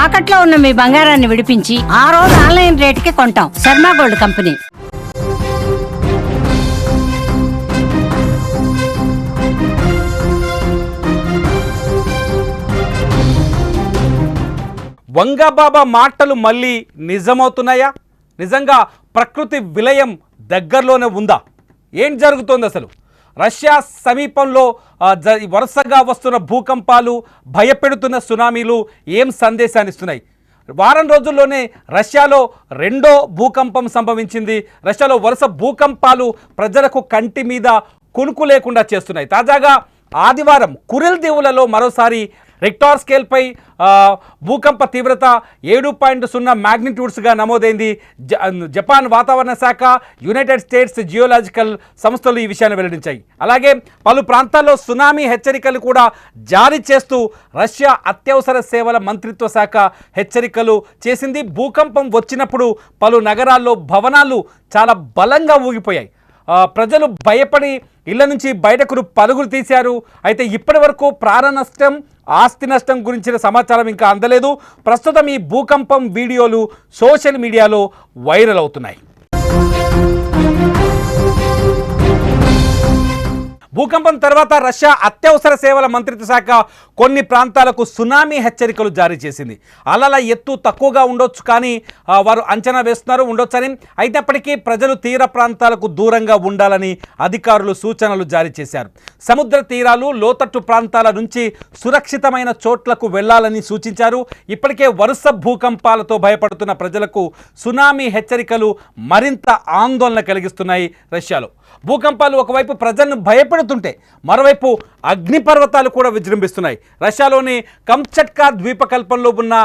తాకట్లో ఉన్న మీ బంగారాన్ని విడిపించి ఆ రోజు ఆన్లైన్ రేటుకి కొంటాం. Sharma gold company. వంగబాబా మాటలు మళ్ళీ నిజమవుతున్నాయా? నిజంగా ప్రకృతి విలయం దగ్గరలోనే ఉందా? ఏం జరుగుతోంది అసలు? రష్యా సమీపంలో వరుసగా వస్తున్న భూకంపాలు, భయపెడుతున్న సునామీలు ఏం సందేశాన్ని ఇస్తున్నాయి? వారం రోజుల్లోనే రష్యాలో రెండో భూకంపం సంభవించింది. రష్యాలో వరుస భూకంపాలు ప్రజలకు కంటి మీద కునుకు లేకుండా చేస్తున్నాయి. తాజాగా ఆదివారం కురిల్ దీవులలో మరోసారి రిక్టార్ స్కేల్పై భూకంప తీవ్రత 7.0 మ్యాగ్నిట్యూడ్స్గా నమోదైంది. జపాన్ వాతావరణ శాఖ, యునైటెడ్ స్టేట్స్ జియోలాజికల్ సంస్థలు ఈ విషయాన్ని వెల్లడించాయి. అలాగే పలు ప్రాంతాల్లో సునామీ హెచ్చరికలు కూడా జారీ చేస్తూ రష్యా అత్యవసర సేవల మంత్రిత్వ శాఖ హెచ్చరికలు చేసింది. భూకంపం వచ్చినప్పుడు పలు నగరాల్లో భవనాలు చాలా బలంగా ఊగిపోయాయి. ప్రజలు భయపడి ఇళ్ల నుంచి బయటకు పరుగులు తీశారు. అయితే ఇప్పటి వరకు ప్రాణ నష్టం, ఆస్తి నష్టం గురించిన సమాచారం ఇంకా అందలేదు. ప్రస్తుతం ఈ భూకంపం వీడియోలు సోషల్ మీడియాలో వైరల్ అవుతున్నాయి. భూకంపం తర్వాత రష్యా అత్యవసర సేవల మంత్రిత్వ శాఖ కొన్ని ప్రాంతాలకు సునామీ హెచ్చరికలు జారీ చేసింది. అలల ఎత్తు తక్కువగా ఉండొచ్చు, కానీ వారు అంచనా వేస్తున్నారు ఉండొచ్చని. అయినప్పటికీ ప్రజలు తీర ప్రాంతాలకు దూరంగా ఉండాలని అధికారులు సూచనలు జారీ చేశారు. సముద్ర తీరాలు, లోతట్టు ప్రాంతాల నుంచి సురక్షితమైన చోట్లకు వెళ్లాలని సూచించారు. ఇప్పటికే వరుస భూకంపాలతో భయపడుతున్న ప్రజలకు సునామీ హెచ్చరికలు మరింత ఆందోళన కలిగిస్తున్నాయి. రష్యాలో భూకంపాలు ఒకవైపు ప్రజలను భయపెడుతుంటే మరోవైపు అగ్నిపర్వతాలు కూడా విజృంభిస్తున్నాయి. రష్యాలోని కంచట్కా ద్వీపకల్పంలో ఉన్న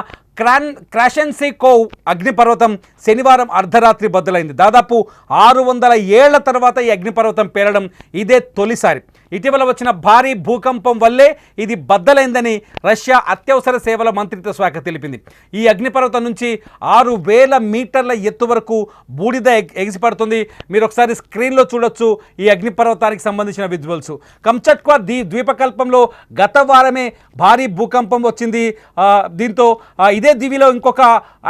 క్రాషెన్సీ కోవ్ అగ్నిపర్వతం శనివారం అర్ధరాత్రి బద్దలైంది. దాదాపు 600 ఏళ్ల తర్వాత ఈ అగ్నిపర్వతం పేలడం ఇదే తొలిసారి. ఇటీవల వచ్చిన భారీ భూకంపం వల్లే ఇది బద్దలైందని రష్యా అత్యవసర సేవల మంత్రిత్వ శాఖ తెలిపింది. ఈ అగ్నిపర్వతం నుంచి 6000 మీటర్ల ఎత్తు వరకు బూడిద ఎగిసిపడుతుంది. మీరు ఒకసారి స్క్రీన్లో చూడొచ్చు ఈ అగ్నిపర్వతానికి సంబంధించిన విజువల్స్. కంచట్కా ద్వీపకల్పంలో గత వారమే భారీ భూకంపం వచ్చింది. దీంతో ఇదే దీవిలో ఇంకొక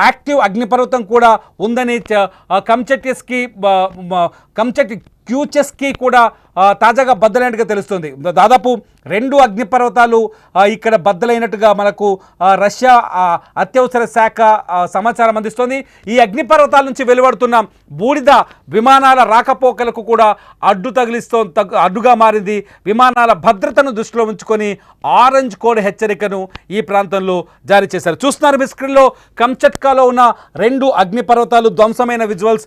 యాక్టివ్ అగ్నిపర్వతం కూడా ఉందని కంచట్ క్యూచెస్కి కూడా తాజాగా బద్దలైనట్టుగా తెలుస్తుంది. దాదాపు 2 అగ్నిపర్వతాలు ఇక్కడ బద్దలైనట్టుగా మనకు రష్యా అత్యవసర శాఖ సమాచారం అందిస్తోంది. ఈ అగ్నిపర్వతాల నుంచి వెలువడుతున్న బూడిద విమానాల రాకపోకలకు కూడా అడ్డుగా మారింది. విమానాల భద్రతను దృష్టిలో ఉంచుకొని ఆరెంజ్ కోడ్ హెచ్చరికను ఈ ప్రాంతంలో జారీ చేశారు. చూస్తున్నారు మీ స్క్రీన్లో కంచట్కాలో ఉన్న 2 అగ్నిపర్వతాలు ధ్వంసమైన విజువల్స్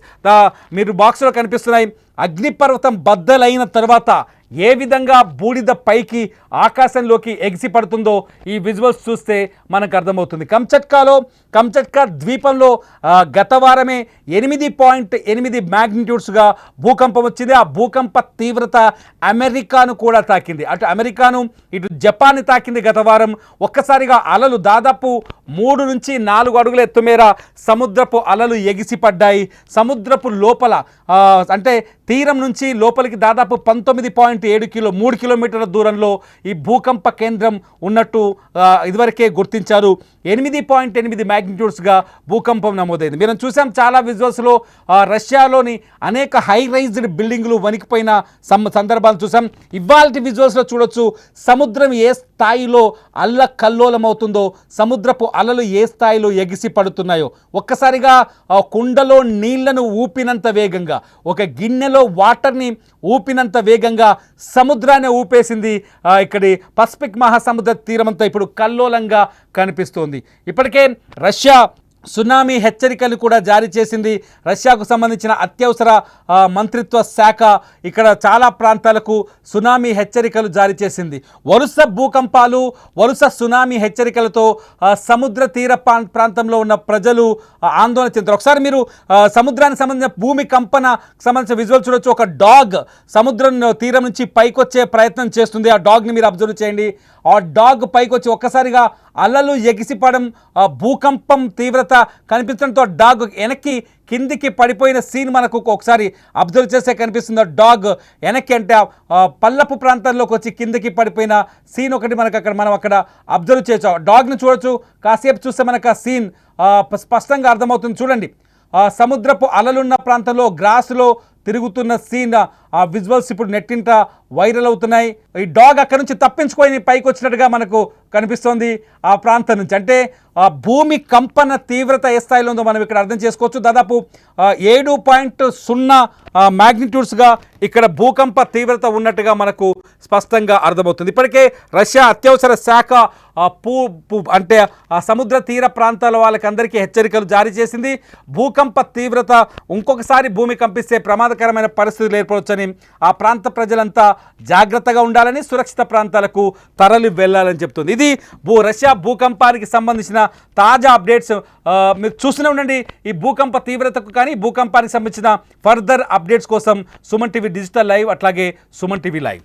మీరు బాక్స్లో కనిపిస్తున్నాయి. అగ్నిపర్వతం బద్దలైన తర్వాత ఏ విధంగా బూడిద పైకి ఆకాశంలోకి ఎగిసిపడుతుందో ఈ విజువల్స్ చూస్తే మనకు అర్థమవుతుంది. కంచట్కా ద్వీపంలో గత వారమే 8.8 మ్యాగ్నిట్యూడ్స్గా భూకంపం వచ్చింది. ఆ భూకంప తీవ్రత అమెరికాను కూడా తాకింది. అటు అమెరికాను, ఇటు జపాన్ని తాకింది. గత వారం ఒక్కసారిగా అలలు దాదాపు 3 నుంచి 4 అడుగుల ఎత్తు మేర సముద్రపు అలలు ఎగిసిపడ్డాయి. సముద్రపు లోపల అంటే తీరం నుంచి లోపలికి దాదాపు 3 కిలోమీటర్ల దూరంలో ఈ భూకంప కేంద్రం ఉన్నట్టు ఇదివరకే గుర్తించారు. 8.8 మ్యాగ్నిట్యూడ్స్గా భూకంపం నమోదైంది. మనం చూసాం చాలా విజువల్స్లో రష్యాలోని అనేక హై రైజ్డ్ బిల్డింగ్లు వణికిపోయిన సందర్భాలు చూసాం. ఇవాల్టి విజువల్స్లో చూడొచ్చు సముద్రం ఏ స్థాయిలో అల్లకల్లోలమవుతుందో, సముద్రపు అలలు ఏ స్థాయిలో ఎగిసి పడుతున్నాయో. ఒక్కసారిగా కుండలో నీళ్లను ఊపినంత వేగంగా, ఒక గిన్నెలో వాటర్ని ఊపినంత వేగంగా సముద్రాన్ని ఊపేసింది. ఇక్కడి పసిఫిక్ మహాసముద్ర తీరమంతా ఇప్పుడు కల్లోలంగా కనిపిస్తోంది. ఇప్పటికే రష్యా సునామీ హెచ్చరికలు కూడా జారీ చేసింది. రష్యాకు సంబంధించిన అత్యవసర మంత్రిత్వ శాఖ ఇక్కడ చాలా ప్రాంతాలకు సునామీ హెచ్చరికలు జారీ చేసింది. వరుస భూకంపాలు, వరుస సునామీ హెచ్చరికలతో సముద్ర తీర ప్రాంతంలో ఉన్న ప్రజలు ఆందోళన చెందుతారు. ఒకసారి మీరు సముద్రానికి సంబంధించిన భూమి కంపన సంబంధించిన విజువల్ చూడొచ్చు. ఒక డాగ్ సముద్రం తీరం నుంచి పైకొచ్చే ప్రయత్నం చేస్తుంది. ఆ డాగ్ని మీరు అబ్జర్వ్ చేయండి. ఆ డాగ్ పైకొచ్చి ఒక్కసారిగా అలలు ఎగిసిపడం, భూకంపం తీవ్రత తీవ్రత కనిపించడంతో డాగ్ వెనక్కి కిందికి పడిపోయిన సీన్ మనకు ఒకసారి అబ్జర్వ్ చేస్తే కనిపిస్తుంది. డాగ్ వెనక్కి అంటే పల్లపు ప్రాంతంలోకి వచ్చి కిందికి పడిపోయిన సీన్ ఒకటి మనకు మనం అక్కడ అబ్జర్వ్ చేయొచ్చు. డాగ్ని చూడొచ్చు. కాసేపు చూస్తే మనకు ఆ సీన్ స్పష్టంగా అర్థమవుతుంది. చూడండి, సముద్రపు అలలున్న ప్రాంతంలో గ్రాస్లో తిరుగుతున్న సీన్, ఆ విజువల్స్ ఇప్పుడు నెట్టింట వైరల్ అవుతున్నాయి. ఈ డాగ్ అక్కడ నుంచి తప్పించుకొని పైకి వచ్చినట్టుగా మనకు కనిపిస్తోంది ఆ ప్రాంతం నుంచి. అంటే భూమి కంపన తీవ్రత ఏ స్థాయిలో ఉందో మనం ఇక్కడ అర్థం చేసుకోవచ్చు. దాదాపు 7.0 మ్యాగ్నిట్యూడ్స్గా ఇక్కడ భూకంప తీవ్రత ఉన్నట్టుగా మనకు స్పష్టంగా అర్థమవుతుంది. ఇప్పటికే రష్యా అత్యవసర శాఖ అంటే ఆ సముద్ర తీర ప్రాంతాల వాళ్ళకందరికీ హెచ్చరికలు జారీ చేసింది. భూకంప తీవ్రత ఇంకొకసారి భూమి కంపిస్తే ప్రమాదకరమైన పరిస్థితులు ఏర్పడవచ్చని, ఆ ప్రాంత ప్రజలంతా జాగ్రత్తగా ఉండాలని, సురక్షిత ప్రాంతాలకు తరలి వెళ్ళాలని చెప్తుంది. ఇది రష్యా భూకంపానికి సంబంధించిన తాజా అప్డేట్స్. మీరు చూస్తూనే ఉండండి ఈ భూకంప తీవ్రతకు కానీ భూకంపానికి సంబంధించిన ఫర్దర్ అప్డేట్స్ కోసం సుమన్ టీవీ డిజిటల్ లైవ్, అట్లాగే సుమన్ టీవీ లైవ్.